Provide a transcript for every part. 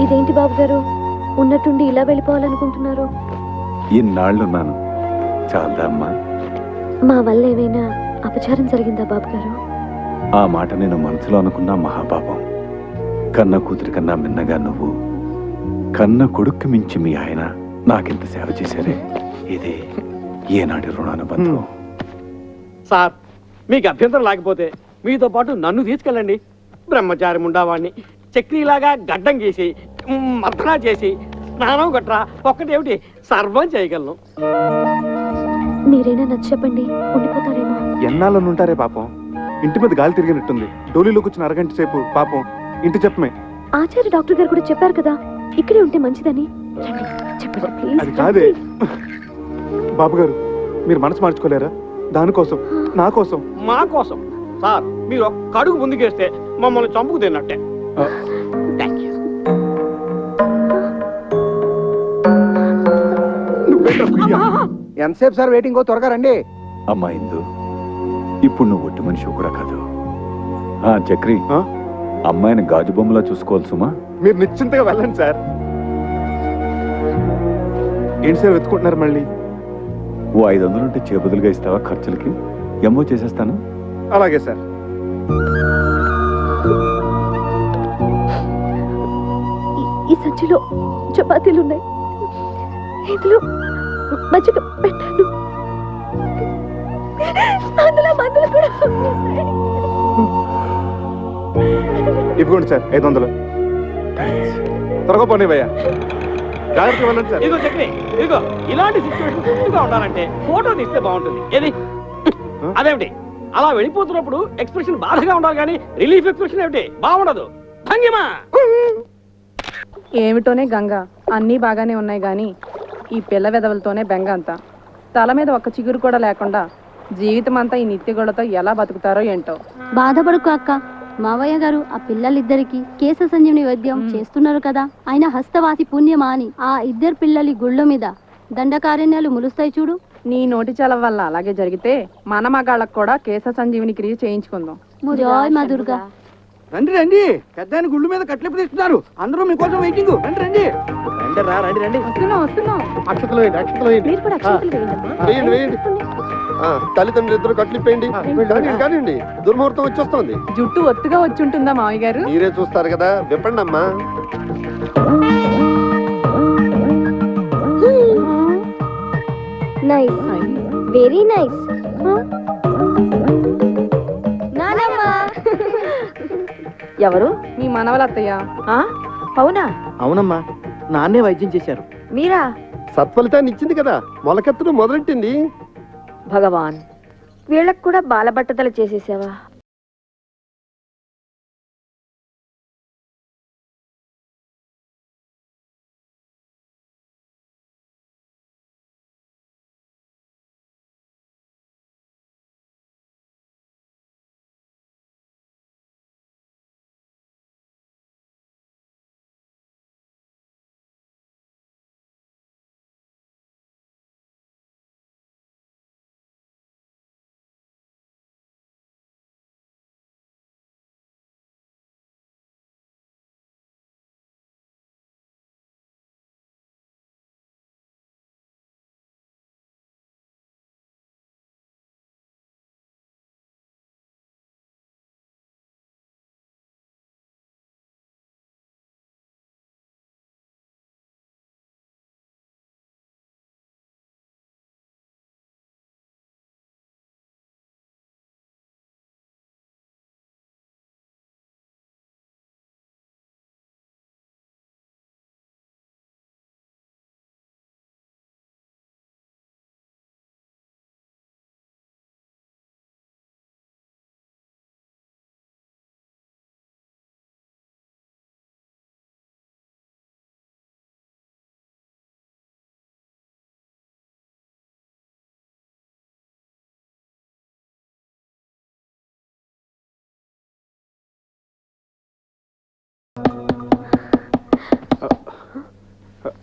ఇదేంటి బాబు గారు, ఉన్నట్టుండి ఇలా వెళ్ళిపోవాలనుకుంటున్నారు? ఇన్నాళ్ళున్నాను, చాలదా అమ్మా? మా వల్ల ఏమైనా అపచారం జరిగిందా బాబు గారు? ఆ మాట నేను మనసులో అనుకున్నా మహాపాపం. కన్న కూతురి కన్నా మిన్నగా నువ్వు, కన్న కొడుక్కి మించి మీ ఆయన నాకింత సేవ చేశారే, ఇది ఏనాటి రుణానుబంధం. సార్, మీకు అభ్యంతరం లేకపోతే మీతో పాటు నన్ను తీసుకెళ్ళండి. బ్రహ్మచారి ఉండవాడిని చక్రీలాగా గడ్డం గీసి మర్దనా చేసి స్నానం గట్రా ఒక్కటేమిటి సర్వం చేయగలను. మీరైనా నచ్చ చెప్పండి, ఉండిపోతారేమో. ఎన్నాళ్ళని ఉంటారే పాపం, ఇంటి మీద గాలి తిరిగినట్టుంది. డోలీలోకి వచ్చిన అరగంట సేపు పాపం ఇంటి చెప్పమే. ఆచార్య డాక్టర్ గారు కూడా చెప్పారు కదా ఇక్కడే ఉంటే మంచిదని. చెప్పండి ప్లీజ్. అది కాదే బాబు గారు, మీరు మనసు మార్చుకోలేరా? దానికోసం, నా కోసం, మా కోసం. సార్, మీరు ఒక్క అడుగు ముందుకేస్తే మమ్మల్ని చంపుకు తిన్నట్టే. ఎంతసేపు సార్ వెయిటింగ్? త్వరగా రండి. అమ్మా ఇందు, ఇప్పుడు నువ్వు ఒట్టి మనిషి కూడా కాదు. చక్రి, అమ్మాయిని గాజు బొమ్మలా చూసుకోవాలి సుమా. మీరు నిశ్చింతగా వెళ్ళండి సార్. ఏంటి సార్ వెతుకుంటున్నారు మళ్ళీ? ఓ 500 ఉంటే చేబదులుగా ఇస్తావా ఖర్చులకి? ఎమ్మో చేసేస్తాను. అలాగే సార్. ఈ సంచిలో చపాతీలు ఉన్నాయి, ఇందులో మజ్జిగ పెట్టాను, అందులో మందులు కూడా ఉన్నాయి. ఇవ్వండి సార్ 500. త్వరగా పోనీవయ్యా, జాగ్రత్తగా వెళ్ళండి సార్. ఇదిగో చక్రి, ఇదిగో ఇలాంటి సిచ్యువేషన్ గుర్తుగా ఉండాలంటే ఫోటో తీస్తే బాగుంటుంది. ఏది అదేమిటి అలా వెళ్ళిపోతున్నప్పుడు ఎక్స్ప్రెషన్ బాధగా ఉండాలి కానీ రిలీఫ్ ఎక్స్ప్రెషన్ ఏమిటి బాగుండదు. భంగిమా ఏమిటోనే గంగ, అన్నీ బాగానే ఉన్నాయి గాని ఈ పిల్ల వెదవులతోనే బెంగ అంతా. తల మీద ఒక్క చిగురు కూడా లేకుండా జీవితం అంతా ఈ నిత్యగోళతో ఎలా బతుకుతారో ఏంటో. బాధపడుకు అక్క, మావయ్య గారు ఆ పిల్లలిద్దరికి కేశ సంజీవని వైద్యం చేస్తున్నారు కదా, ఆయన హస్తవాసి పుణ్యమా అని ఆ ఇద్దరు పిల్లలి గుళ్ళ మీద దండకారణ్యాలు ములుస్తాయి చూడు. నీ నోటి చలవ వల్ల అలాగే జరిగితే మన మగాళ్ళకు కూడా కేశ సంజీవిని క్రియ చేయించుకుందాం. జోయ్ మా దుర్గా. రండి రండి, పెద్ద గుళ్ళు మీద కట్లెప్పు తీస్తున్నారు. అందరూ మీకోసం వెయిటింగ్. రండి రండి. రండి రా, రండి రండి. వస్తున్నాం. అక్షతలు వేయండి, అక్షతలు వేయండి. మీరు కూడా అక్షంతలు వేయండమ్మా. వేయండి వేయండి. తల్లిదండ్రులు ఇద్దరు కట్లిప్పేయండి. కానివ్వండి, దుర్ముహూర్తం వచ్చేస్తుంది. జుట్టు ఒత్తుగా వచ్చి ఉంటుందా మావయ్య గారు? మీరే చూస్తారు కదా, విప్పండి అమ్మా. Nice, very nice. ఎవరు? మీ మనవలత్తయ్య. అవునా? అవునమ్మా, నాన్నే వైద్యం చేశారు. మీరా? సత్ఫలితాన్ని ఇచ్చింది కదా, మొలకెత్తడం మొదలెట్టింది. భగవాన్, వీళ్ళకు కూడా బాలబట్టతలు చేసేసావా?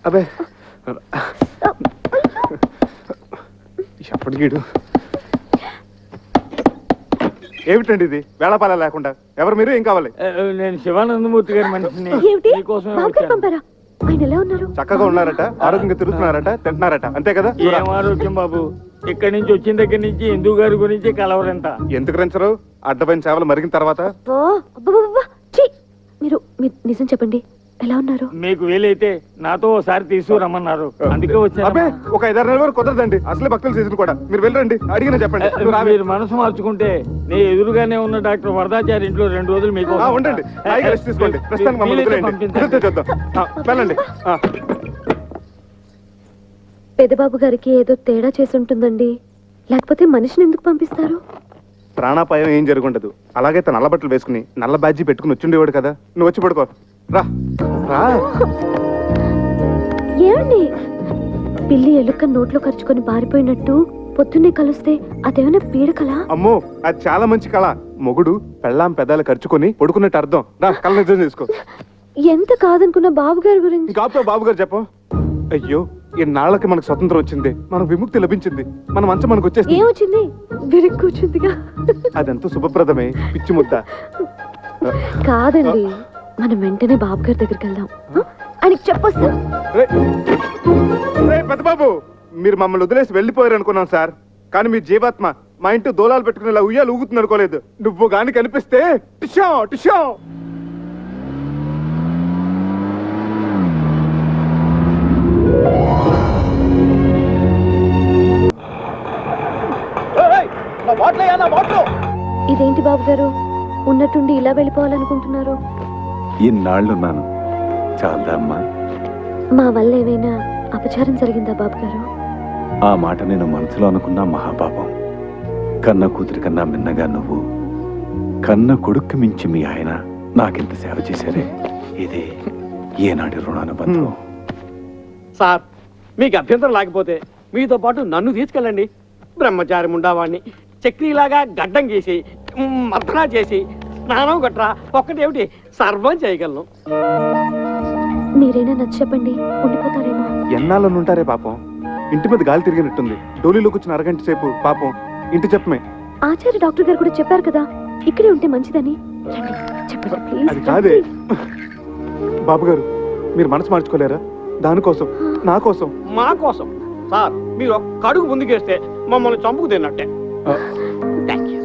అబే ఎప్పటికీడు ఏమిటండి ఇది వేళపాల లేకుండా? ఎవరు మీరు? ఏం కావాలి? నేను శివానందమూర్తి గారి మనిషిని. ఏమిటి మీకోసమే బాబు గారు వచ్చాను. పంపారా? ఆయన ఎలా ఉన్నారు? చక్కగా ఉన్నారట, ఆరోగ్యంగా తిరుగుతున్నారట, తింటున్నారట, అంతే కదా? ఏం ఆరోగ్యం బాబు, ఇక్కడి నుంచి వచ్చిన దగ్గర నుంచి హిందూ గారి గురించి కలవరంట. ఎందుకు రంచరు? అడ్డమైన సేవలు మరిగిన తర్వాత ఓ, అబ్బబ్బబ్బబ్బా! ఛీ! మీరు నిజం చెప్పండి, ఎలా ఉన్నారు? మీకు వీలైతే నాతో ఒకసారి తీసుకురమ్మన్నారు, అందుకే అబ్బే వచ్చాను. ఒక 5-6 నెలల వరకు కుదరదండి. అసలే భక్తుల సీజన్ కూడా. మీరు వెళ్ళండి, అడిగిన చెప్పండి. నువ్వు రావే. మీరు మనసు మార్చుకుంటే నీ ఎదురుగానే ఉన్న డాక్టర్ వరదాచారి ఇంట్లో 2 రోజులు మీకు ఉండండి, హాయిగా రెస్ట్ తీసుకోండి. ప్రస్తుతానికి మమ్మల్ని వదిలేయండి. కుదిరితే చూద్దాం. వెళ్ళండి. పెద్దబాబు గారికి ఏదో తేడా చేసి ఉంటుందండి, లేకపోతే మనిషిని ఎందుకు పంపిస్తారు? ప్రాణాపాయం ఏం జరుగుండదు. అలాగే తన నల్ల బట్టలు వేసుకుని నల్ల బ్యాడ్జీ పెట్టుకుని వచ్చిండేవాడు కదా. నువ్వు వచ్చి పడుకో. రా రా. ఏమండి, పిల్లి ఎలుక నోట్లో ఖర్చుకొని పారిపోయినట్టు పొద్దున్నే కలిస్తే అదేమైనా పీడకలా? అమ్మో, అది చాలా మంచి కళ. మొగుడు పెళ్ళాం పెదాలు ఖర్చుకొని పడుకున్నట్టు అర్థం. రా, కళ్ళ నిజం చేసుకో. ఎంత కాదనుకున్న బాబు గారి గురించి. ఇంకా బాబు గారు చెప్పు. అయ్యో, ఇన్నాళ్ళకి మనకు స్వతంత్రం వచ్చింది, మనకు విముక్తి లభించింది, మన మంచం మనకు వచ్చేసింది. ఏమొచ్చింది? విరిగి కూర్చుందిగా. అదెంతో శుభప్రదమే, పిచ్చి ముద్ద. కాదండి, మనం వెంటనే బాబు గారి దగ్గరికి వెళ్దాం. ఆయనకి చెప్పొస్తా. పెద్ద బాబు, మీరు మమ్మల్ని వదిలేసి వెళ్ళిపోయారు అనుకున్నాం సార్. కానీ మీ జీవాత్మ మా ఇంటి దూలాలు పెట్టుకునేలా ఉయ్యాలు ఊగుతుంది అనుకోలేదు. నువ్వు గాని కనిపిస్తే టిషా టిషా. ఇదేంటి బాబు గారు, ఉన్నట్టుండి ఇలా వెళ్ళిపోవాలనుకుంటున్నారు? ఇన్నాళ్ళున్నాను, చాలదా అమ్మా? మా వల్ల ఏమైనా అపచారం జరిగిందా బాబు గారు? ఆ మాట నేను మనసులో అనుకున్నా మహాపాపం. కన్న కూతురి కన్నా మిన్నగా నువ్వు, కన్న కొడుక్కి మించి మీ ఆయన నాకింత సేవ చేశారే, ఇది ఏనాటి రుణానుబంధం. సార్, మీకు అభ్యంతరం లేకపోతే మీతో పాటు నన్ను తీసుకెళ్ళండి. బ్రహ్మచారి ఉండవాడిని చక్రీలాగా గడ్డం గీసి మర్దనా చేసి స్నానం గట్రా ఒక్కటేమిటి సర్వం చేయగలను. మీరైనా నచ్చ చెప్పండి, ఉండిపోతారేమో. ఎన్నాళ్ళని ఉంటారే పాపం. ఇంటి మీద గాలి తిరిగినట్టుంది. డోలీలోకి వచ్చిన అరగంట సేపు పాపం ఇంటి చెప్పమే. ఆచార్య డాక్టర్ గారు కూడా చెప్పారు కదా, ఇక్కడే ఉంటే మంచిదని. రండి, చెప్పండి ప్లీజ్. అది కాదే బాబు గారు, మీరు మనసు మార్చుకోలేరా? దానికోసం, నా కోసం. మా కోసం సార్, మీరు ఒక్క అడుగు ముందుకేస్తే మమ్మల్ని చంపుకు తిన్నట్టే. Thank you.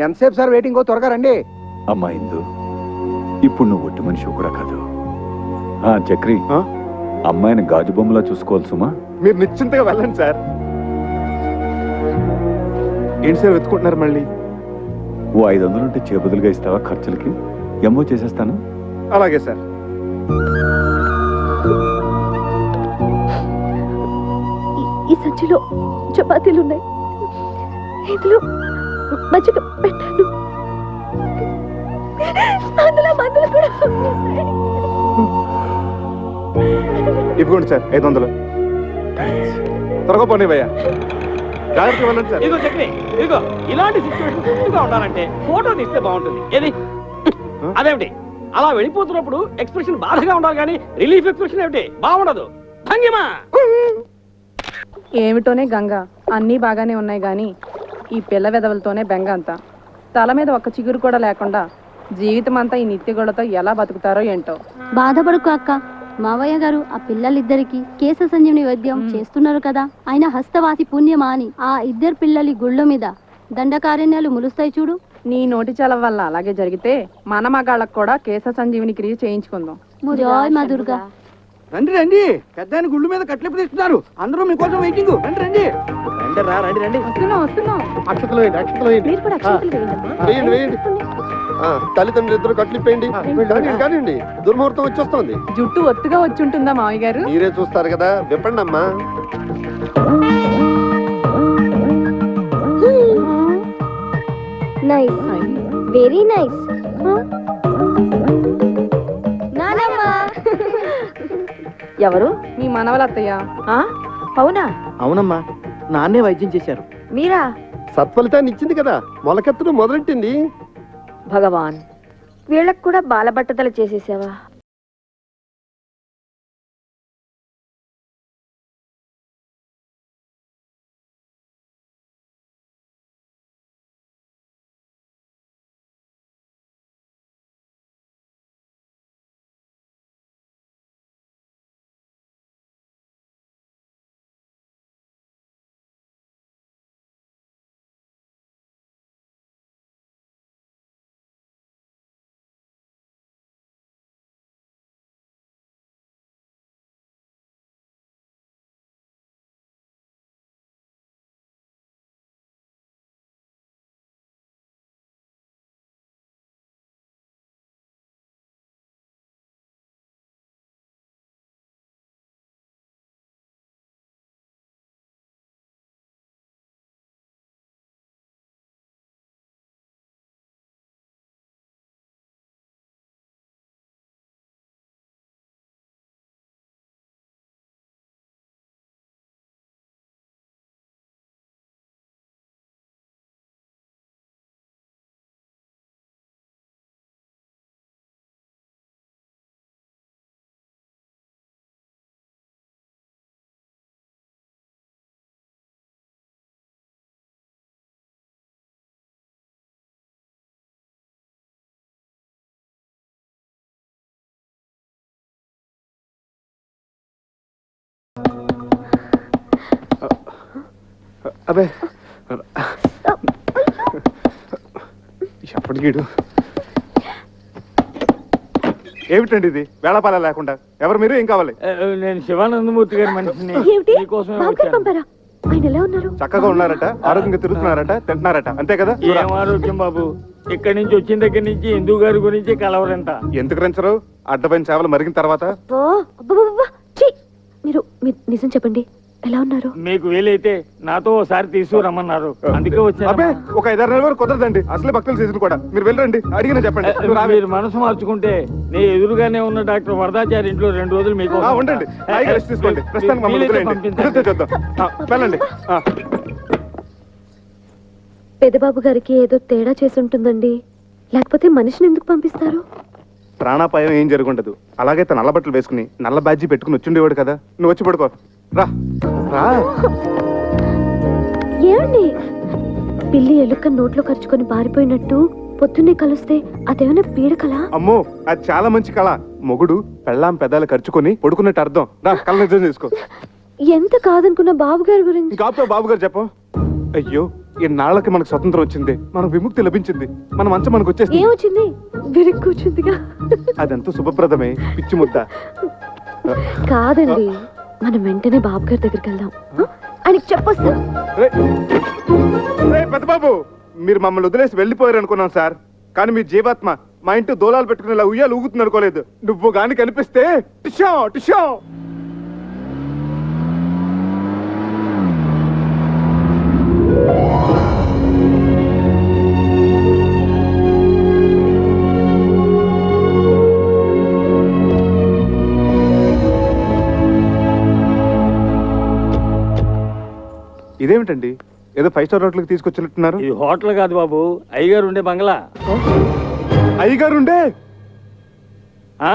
ఎంతసేపు సార్ వెయిటింగ్? త్వరగా రండి. అమ్మా ఇందు, ఇప్పుడు నువ్వు ఒట్టి మనిషి కూడా కాదు. చక్రి, అమ్మాయిని గాజు బొమ్మలా చూసుకోవాలి సుమా. మీరు నిశ్చింతగా వెళ్ళండి సార్. ఏంటి సార్ వెతుకుంటున్నారు మళ్ళీ? ఓ 500 ఉంటే చేబదులుగా ఇస్తావా ఖర్చులకి? ఎమ్మో చేసేస్తాను. అలాగే సార్. ఈ సంచిలో చపాతీలు ఉన్నాయి, ఇందులో మజ్జిగ పెట్టాను, అందులో మందులు కూడా ఉన్నాయి. ఇవ్వండి సార్ 500. త్వరగా పోనీవయ్యా. జాగ్రత్తగా వెళ్ళండి సార్. ఇదిగో చక్రి, ఇదిగో ఇలాంటి సిచ్యువేషన్ ఉండాలంటే ఫోటో తీస్తే బాగుంటుంది. ఏది? అదేమిటి అలా వెళ్ళిపోతున్నప్పుడు ఎక్స్ప్రెషన్ బాధగా ఉండాలి కానీ రిలీఫ్ ఎక్స్ప్రెషన్ ఏమిటి బాగుండదు. భంగిమా ఏమిటోనే గంగ, అన్నీ బాగానే ఉన్నాయి గాని ఈ పిల్ల వెదవులతోనే బెంగ అంతా. తల మీద ఒక్క చిగురు కూడా లేకుండా జీవితం అంతా ఈ నిత్యగోళతో ఎలా బతుకుతారో ఏంటో. బాధపడుకు అక్క, మావయ్య గారు ఆ పిల్లలిద్దరికి కేశ సంజీవని వైద్యం చేస్తున్నారు కదా, ఆయన హస్తవాసి పుణ్యమా అని ఆ 2 పిల్లలి గుళ్ళ మీద దండకారణ్యాలు ములుస్తాయి చూడు. నీ నోటి చలవ వల్ల అలాగే జరిగితే మన మగాళ్ళకు కూడా కేశ సంజీవిని క్రియ చేయించుకుందాం. జోయ్ మా దుర్గా. రండి రండి, పెద్ద గుళ్ళు మీద కట్లెప్పు తీస్తున్నారు. అందరూ మీకోసం వెయిటింగ్. రండి రండి. రండి రా, రండి రండి. వస్తున్నాం వస్తున్నాం. అక్షతలు వేయండి, అక్షతలు వేయండి. మీరు కూడా అక్షంతలు వేయండమ్మా. వేయండి వేయండి. తల్లిదండ్రులు ఇద్దరు కట్లిప్పేయండి. కానివ్వండి, దుర్ముహూర్తం వచ్చేస్తుంది. జుట్టు ఒత్తుగా వచ్చి ఉంటుందా మావయ్య గారు? మీరే చూస్తారు కదా, విప్పండి అమ్మా. Nice, very nice. ఎవరు? మీ మనవలత్తయ్య. ఆ? అవునా? అవునమ్మా, నాన్నే వైద్యం చేశారు. మీరా? సత్ఫలితాన్ని ఇచ్చింది కదా, మొలకెత్తడం మొదలెట్టింది. భగవాన్, వీళ్ళకు కూడా బాలబట్టతలు చేసేసావా? అబే ఎప్పటికీడు ఏమిటండి ఇది వేళపాల లేకుండా? ఎవరు మీరు? ఏం కావాలి? నేను శివానందమూర్తి గారి మనిషిని. ఏమిటి మీకోసమే బాబు గారు వచ్చాను. పంపారా? ఆయన ఎలా ఉన్నారు? చక్కగా ఉన్నారట, ఆరోగ్యంగా తిరుగుతున్నారట, తింటున్నారట, అంతే కదా? ఏం ఆరోగ్యం బాబు, ఇక్కడి నుంచి వచ్చిన దగ్గర నుంచి హిందూ గారి గురించి కలవరంట. ఎందుకు రంచరు? అడ్డమైన సేవలు మరిగిన తర్వాత ఓ, అబ్బబ్బబ్బబ్బ! ఛీ! మీరు నిజం చెప్పండి, ఎలా ఉన్నారు? మీకు వీలైతే నాతో ఒకసారి తీసుకురమ్మన్నారు, అందుకే అబ్బే వచ్చాను. ఒక 5-6 నెలల వరకు కుదరదండి. అసలే భక్తుల సీజన్ కూడా. మీరు వెళ్ళండి, అడిగిన చెప్పండి. నువ్వు రావే. మీరు మనసు మార్చుకుంటే నీ ఎదురుగానే ఉన్న డాక్టర్ వరదాచారి ఇంట్లో 2 రోజులు మీకు ఉండండి, హాయిగా రెస్ట్ తీసుకోండి. ప్రస్తుతానికి మమ్మల్ని వదిలేయండి. కుదిరితే చూద్దాం. వెళ్ళండి. పెద్దబాబు గారికి ఏదో తేడా చేసి ఉంటుందండి, లేకపోతే మనిషిని ఎందుకు పంపిస్తారు? ప్రాణాపాయం ఏం జరుగుండదు. అలాగే తన నల్ల బట్టలు వేసుకుని నల్ల బ్యాడ్జీ పెట్టుకుని వచ్చిండేవాడు కదా. నువ్వు వచ్చి పడుకో. రా రా. ఏమండి, పిల్లి ఎలుక నోట్లో ఖర్చుకొని పారిపోయినట్టు పొద్దున్నే కలిస్తే అదేమైనా పీడకలా? అమ్మో, అది చాలా మంచి కళ. మొగుడు పెళ్ళాం పెదాలు ఖర్చుకొని పడుకున్నట్టు అర్థం. రా, కళ్ళ నిజం చేసుకో. ఎంత కాదనుకున్న బాబు గారి గురించి. ఇంకాపుతో బాబు గారు చెప్పు. అయ్యో, ఇన్నాళ్ళకి మనకు స్వతంత్రం వచ్చింది, మనకు విముక్తి లభించింది, మన మంచం మనకు వచ్చేసింది. ఏమొచ్చింది? విరిగి కూర్చుందిగా. అదంతా శుభప్రదమే, పిచ్చి ముద్ద. కాదండి, మనం వెంటనే బాబు గారి దగ్గరికి వెళ్దాం. ఆయనకి చెప్పొస్తా. పెద్ద బాబు, మీరు మమ్మల్ని వదిలేసి వెళ్ళిపోయారు అనుకున్నాం సార్, కానీ మీ జీవాత్మ మా ఇంటి దోలాలు పెట్టుకునేలా ఉయ్యాలు ఊగుతుంది అనుకోలేదు. నువ్వు గాని కనిపిస్తే టిషా టిషా. ఇదేమిటండి, ఏదో 5 స్టార్ హోటల్కి తీసుకొచ్చినట్టున్నారు? ఇది హోటల్ కాదు బాబు, అయ్యగారు ఉండే బంగ్లా. అయ్యగారుండే? ఆ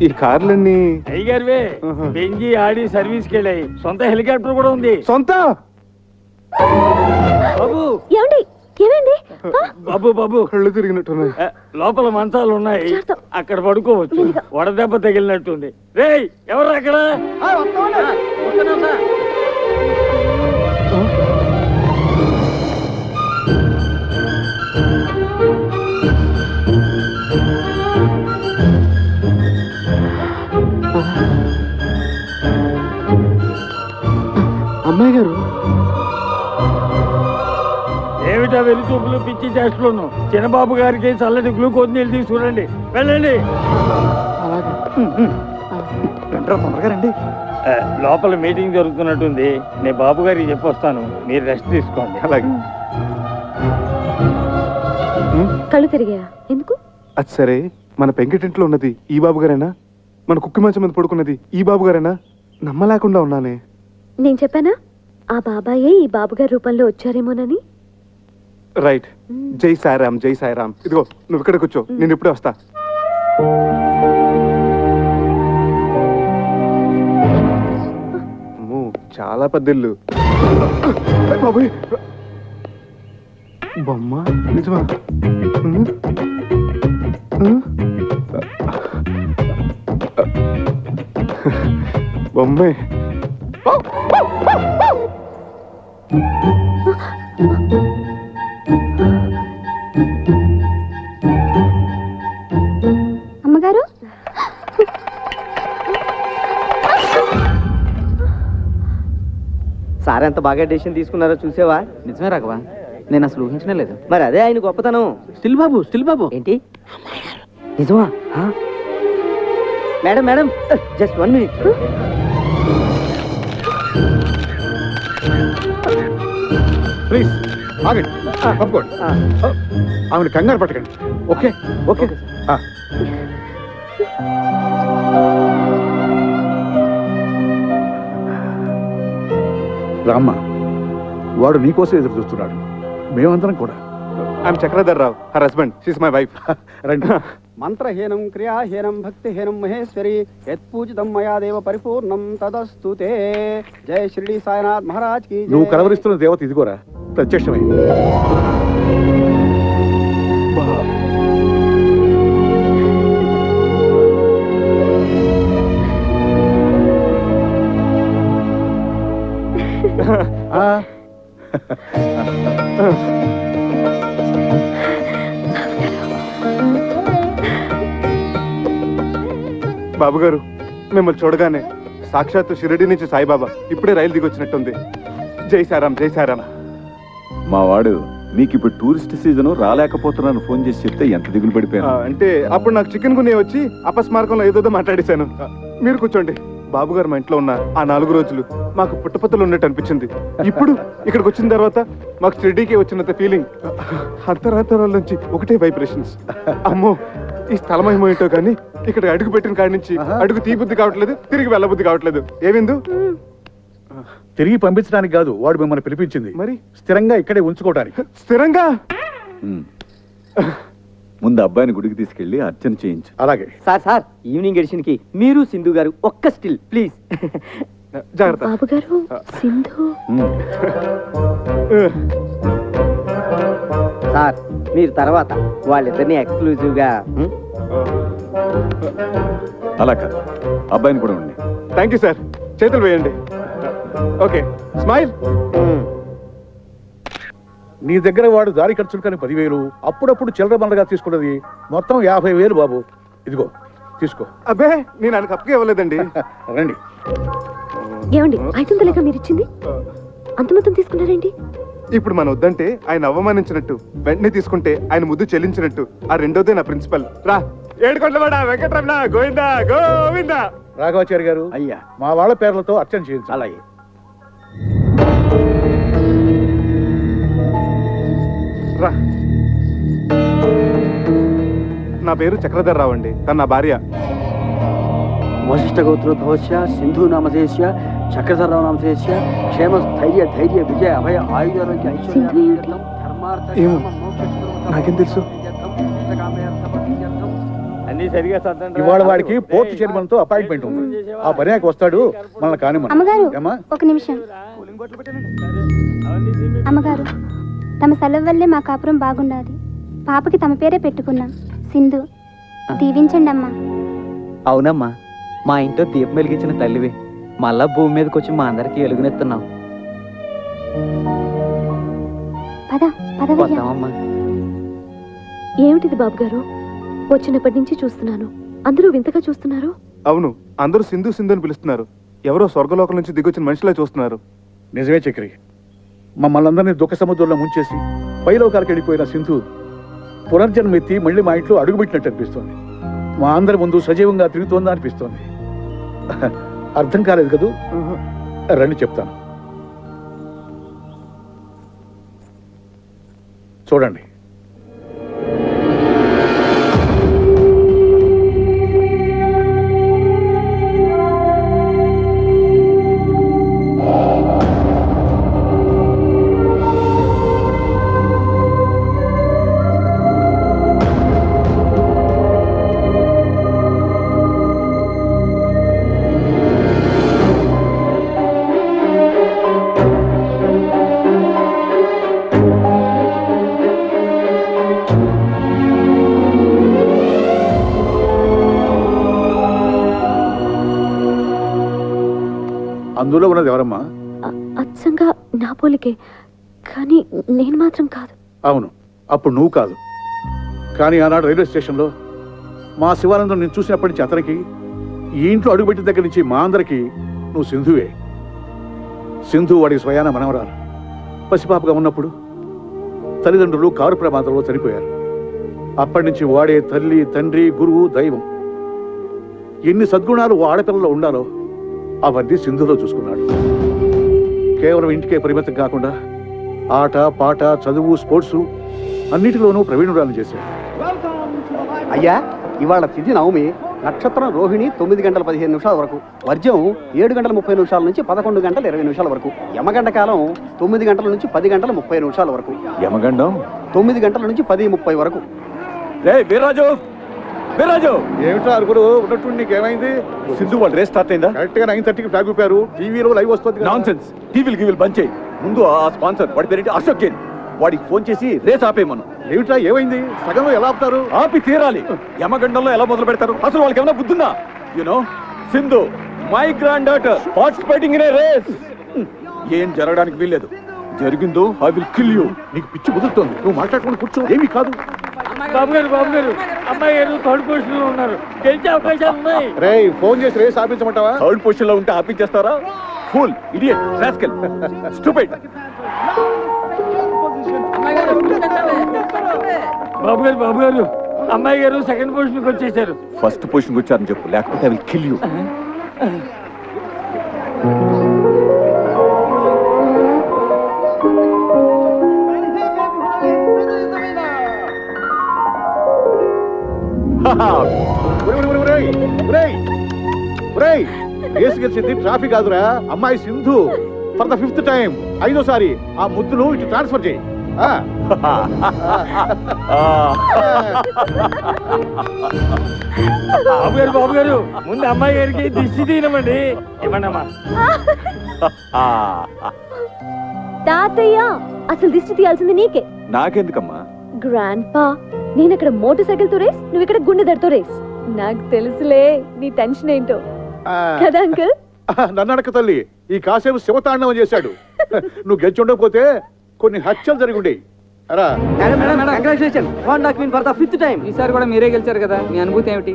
ఈ కార్లన్నీ అయ్యగారివే. బెంజి ఆడి సర్వీస్కి వెళ్ళాయి, సొంత హెలికాప్టర్ కూడా ఉంది. సొంత? బాబు ఏమండి, ఏమైంది? బాబు బాబు, కళ్ళు తిరిగినట్టున్నాయి. లోపల మంచాలు ఉన్నాయి, అక్కడ పడుకోవచ్చు. వడదెబ్బ తగిలినట్టుంది. రేయ్, ఎవరు అక్కడ? అమ్మాయి గారు, ఏమిటా వెళ్లి చూపులు పిచ్చి చేష్టలోను? చిన్నబాబు గారికి చల్లటి గ్లూకోజ్ నీళ్ళు తీసుకురండి, వెళ్ళండి. తొందరగా రండి. లోపల మీటింగ్ జరుగుతున్నట్టుంది, నేను బాబు గారికి చెప్పొస్తాను, మీరు రెస్ట్ తీసుకోండి. అలాగే. కళ్ళు తిరిగాయా? ఎందుకు? అది సరే, మన పెంకిటింట్లో ఉన్నది ఈ బాబు గారేనా? మన కుక్కి మంచం మీద పడుకున్నది ఈ బాబు గారేనా? నమ్మలేకుండా ఉన్నానే. నేను చెప్పానా ఆ బాబాయే ఈ బాబు గారి రూపంలో వచ్చారేమోనని? రైట్. జై సాయిరామ్, జై సాయిరామ్. ఇదిగో నువ్వు ఇక్కడ కూర్చో, నేను ఇప్పుడే వస్తా. అమ్మో, చాలా పెద్ద ఇల్లు. బాబోయ్, బొమ్మ నిజమా? బొమ్మే. అమ్మగారు, సార్ ఎంత బాగా డెసిషన్ తీసుకున్నారో చూసావా? నిజమే రాఘవా, నేను అసలు ఊహించనే లేదు. మరి అదే ఆయన గొప్పతనం. స్టిల్ బాబు ఏంటి నిజమా? Madam madam, just 1 minute. Please ఆగండి, తప్పుకోండి. ఆమెను కంగారు పట్టకండి. Okay okay. రామ్మ, వాడు నీకోసం ఎదురు చూస్తున్నాడు, మేమందరం కూడా. I'm Chakradhar Rao, her husband, she's my wife. రండి. మంత్రహీనం క్రియాహీనం భక్తిహీనం మహేశ్వరి యత్పూజితం మయా దేవ పరిపూర్ణం తదస్తుతే. జై షిరిడి సాయినాథ్ మహారాజ్ కి జై. నువ్వు కలవరిస్తున్న దేవత ఇదిగోరా, ప్రత్యక్షమైంది. బాబు గారు మిమ్మల్ని చూడగానే సాక్షాత్తు షిరిడి నుంచి సాయిబాబా ఇప్పుడే రైలు దిగొచ్చినట్టుంది. జై సారాం, జై సారాం. మా వాడు మీకు ఇప్పుడు టూరిస్ట్ సీజన్ రాలేకపోతున్నాను ఫోన్ చేసి చెప్తే ఎంత దిగులు పడిపోయాను. అంటే అప్పుడు నాకు చికెన్ గునే వచ్చి అపస్మారకంలో ఏదో మాట్లాడేశాను. మీరు కూర్చోండి. బాబు గారు మా ఇంట్లో ఉన్న ఆ 4 రోజులు మాకు పుట్టపత్తలు ఉన్నట్టు అనిపించింది. ఇప్పుడు ఇక్కడికి వచ్చిన తర్వాత మాకు షిరిడీకి వచ్చినంత ఫీలింగ్. అంతరాంతరాల నుంచి ఒకటే వైబ్రేషన్స్. అమ్మో, ఈ స్థలం ఏమో కానీ ఇక్కడ అడుగు పెట్టిన కాడి నుంచి అడుగు తీబుద్ధి కావట్లేదు, తిరిగి వెళ్ళబుద్ధి కావట్లేదు. ఏమిందు? తిరిగి పంపించడానికి కాదు వాడు మిమ్మల్ని పిలిపించింది, మరి స్థిరంగా ఇక్కడే ఉంచుకోవడానికి. స్థిరంగా? ముందు అబ్బాయిని గుడికి తీసుకెళ్లి అర్చన చేయించు. అలాగే సార్ ఈవినింగ్ ఎడిషన్ కి మీరు సింధు గారు ఒక్క స్టిల్ ప్లీజ్. జాగ్రత్త. బాబు గారు, సింధు. సార్ మీరు తర్వాత వాళ్ళిద్దరిని ఎక్స్క్లూజివ్ గా. అలా కాదు, అబ్బాయిని కూడా ఉండి. Thank you sir. చేతులు వేయండి. Okay, smile. నీ దగ్గర వాడు దారి ఖర్చులు కానీ 10,000, అప్పుడప్పుడు చిల్లర బండగా తీసుకున్నది మొత్తం 50,000 బాబు. ఇదిగో తీసుకో. అబ్బే, నేను ఆయనకు అప్పకే ఇవ్వలేదండి. రండి. ఏమండి, 500 మీరు ఇచ్చింది? అంత మొత్తం తీసుకున్నారేంటి? ఇప్పుడు మనం వద్దంటే ఆయన అవమానించినట్టు, వెంటనే తీసుకుంటే ఆయన ముద్దు చెల్లించినట్టు. ఆ రెండోదే నా ప్రిన్సిపల్. రా, ఏడుకొండలవాడ వెంకటరమణ గోవిందా గోవిందా. రాఘవాచారి గారు, అయ్యా, మా వాళ్ళ పేర్లతో అర్చన చేయించు. అలాగే. రా. నా పేరు చక్రధర్రావు అండి, తన నా భార్య. వశిష్ఠ గోత్రోద్భవస్య సింధు నామధేయస్య చక్రధరరావు నామధేయస్య క్షేమ స్థైర్య ధైర్య విజయ అభయ ఆయుధారోగ్య ఐశ్వర్య. ఏమో, నాకేం తెలుసు? అన్ని సరిగా ఇవాళ వాడికి పోర్టు చైర్మన్ తో అపాయింట్మెంట్ ఉంది. ఆ పర్యాకి వస్తాడు, మనల్ని కానిమ్మను. అమ్మగారు, ఏమ్మా? ఒక నిమిషం. అమ్మగారు, తమ సెలవు వల్లే మా కాపురం బాగుండాలి. పాపకి తమ పేరే పెట్టుకున్నాం, సింధు. దీవించండి అమ్మా. అవునమ్మా, మా ఇంట్లో దీపం వెలిగించిన తల్లివి. మళ్ళా భూమి మీదకి వచ్చి మా అందరికి ఎలుగునెత్తున్నావు. పద పదవయ్యా. వస్తామమ్మా. ఏమిటిది బాబు గారు? వచ్చినప్పటి నుంచి చూస్తున్నాను, అందరూ వింతగా చూస్తున్నారు. అవును, అందరూ సింధు సింధు అని పిలుస్తున్నారు. ఎవరో స్వర్గలోకం నుంచి దిగొచ్చిన మనిషిలా చూస్తున్నారు. నిజమే చక్రి, మమ్మల్ని అందరినీ దుఃఖ సముద్రంలో ముంచేసి పైలోకాలకు వెళ్ళిపోయిన సింధు పునర్జన్మెత్తి మళ్ళీ మా ఇంట్లో అడుగుపెట్టినట్టు అనిపిస్తోంది. మా అందరి ముందు సజీవంగా తిరుగుతోందా అనిపిస్తోంది. అర్థం కాలేదు కదూ? రండి చెప్తాను. చూడండి. అందులో ఉన్నది ఎవరమ్మా? అచ్చంగా నా పోలికే, కానీ నేను మాత్రం కాదు. అవును, అప్పుడు నువ్వు కాదు. కానీ ఆనాడు రైల్వే స్టేషన్లో మా శివానందం నేను చూసినప్పటి నుంచి అతనికి, ఈ ఇంట్లో అడుగుపెట్టిన దగ్గర నుంచి మా అందరికీ నువ్వు సింధువే. సింధు వాడికి స్వయాన మనవరాలు. పసిపాపగా ఉన్నప్పుడు తల్లిదండ్రులు కారు ప్రమాదంలో చనిపోయారు. అప్పటి నుంచి వాడే తల్లి, తండ్రి, గురువు, దైవం. ఎన్ని సద్గుణాలు ఓ ఆడపిల్లలో ఉండాలో అవన్నీ సింధులో చూసుకున్నాడు. కేవలం ఇంటికే పరిమితం కాకుండా ఆట, పాట, చదువు, స్పోర్ట్స్ అన్నిటిలోనూ ప్రవీణురాలను చేశాడు. అయ్యా, ఇవాళ తిథి నవమి, నక్షత్రం రోహిణి 9 గంటల 15 నిమిషాల వరకు, వర్జం 7 గంటల 30 నిమిషాల నుంచి 11 గంటల 20 నిమిషాల వరకు, యమగంట కాలం 9 గంటల నుంచి 10 గంటల 30 నిమిషాల వరకు, యమగండం 9 గంటల నుంచి 10:30 వరకు. వీర్రాజు, వీర్రాజు, ఏమిటో అరుగురు ఉన్నట్టు నీకేమైంది? సింధు వాళ్ళు రేస్ స్టార్ట్ అయిందా? కరెక్ట్ గా 9:30కి ఫ్లాగ్ ఊపారు. టీవీలో లైవ్ వస్తుంది. Non sense. టీవీలు బంద్ చేయి. ముందు ఆ స్పాన్సర్ వాడి పేరేంటి, అశోక్ జైన్, వాడికి ఫోన్ చేసి రేస్ ఆపేయమను. ఏమిటా ఏమైంది? సగంలో ఎలా ఆపుతారు? ఆపి తీరాలి. యమగండంలో ఎలా మొదలు పెడతారు? అసలు వాళ్ళకి ఏమైనా బుద్ధిందా? You know, Sindhu my granddaughter participating in a race. ఏం జరగడానికి వీల్లేదు. జరిగిందో ఐ విల్ కిల్ యూ. నీకు పిచ్చి కుదురుతోంది. నువ్వు మాట్లాడుకుని కూర్చో. ఏమీ కాదు. బాబు గారు అమ్మాయి గారు థర్డ్ పొజిషన్ లో ఉన్నారు, గెలిచే అవకాశాలు ఉన్నాయి. రే ఫోన్ చేసి రేస్ ఆపించమంటావా? థర్డ్ పొజిషన్ లో ఉంటే ఆపించేస్తారా? Full idiot rascal stupid. బాబు గారు అమ్మాయి గారు సెకండ్ పొజిషన్ కి వచ్చేసారు. ఫస్ట్ పొజిషన్ వచ్చారని చెప్పు, లేకపోతే I will kill you. Race గెలిచింది ట్రాఫిక్ కాదురా, అమ్మాయి Sindhu. For the 5th time, 5వ సారి ఆ ముద్దును ఇటు ట్రాన్స్ఫర్ చేయి. బాబు గారు ముందు అమ్మాయి గారికి దిష్టి తీయమండి. ఇవ్వండమ్మా. తాతయ్య అసలు దిష్టి తీయాల్సింది నీకే. నాకెందుకమ్మా? గ్రాండ్ పా, నేను ఇక్కడ మోటార్ సైకిల్ తో రేస్, నువ్వు ఇక్కడ గుండె దడతో రేస్. నాకు తెలుసులే నీ టెన్షన్ ఏంటో కదా అంకుల్. నన్ను అడక తల్లి, ఈ కాసేపు శివతాండవం చేశాడు. నువ్వు గెలిచి ఉండకపోతే కొన్ని హత్యలు జరిగి ఉండేవి. అరా ఈసారి కూడా మీరే గెలిచారు కదా, మీ అనుభూతి ఏమిటి?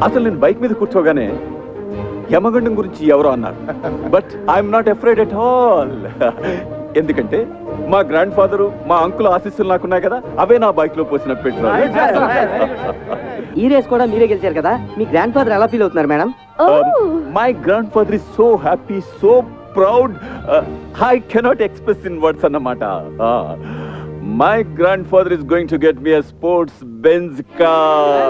అసలు నేను బైక్ మీద కూర్చోగానే యమగండం గురించి ఎవరో అన్నారు, but I'm not afraid at all. ఎందుకంటే మా గ్రాండ్ ఫాదరు మా అంకుల్ ఆశీస్సులు నాకున్నాయి కదా, అవే నా బైక్ లో పోసిన పెట్రోల్. ఈ రేస్ కూడా మీరే గెలిచారు కదా, మీ గ్రాండ్ ఫాదర్ ఎలా ఫీల్ అవుతున్నారు madam? My grandfather is so happy, so proud, I cannot express in words అన్నమాట. My grandfather is going to get me a sports Benz car.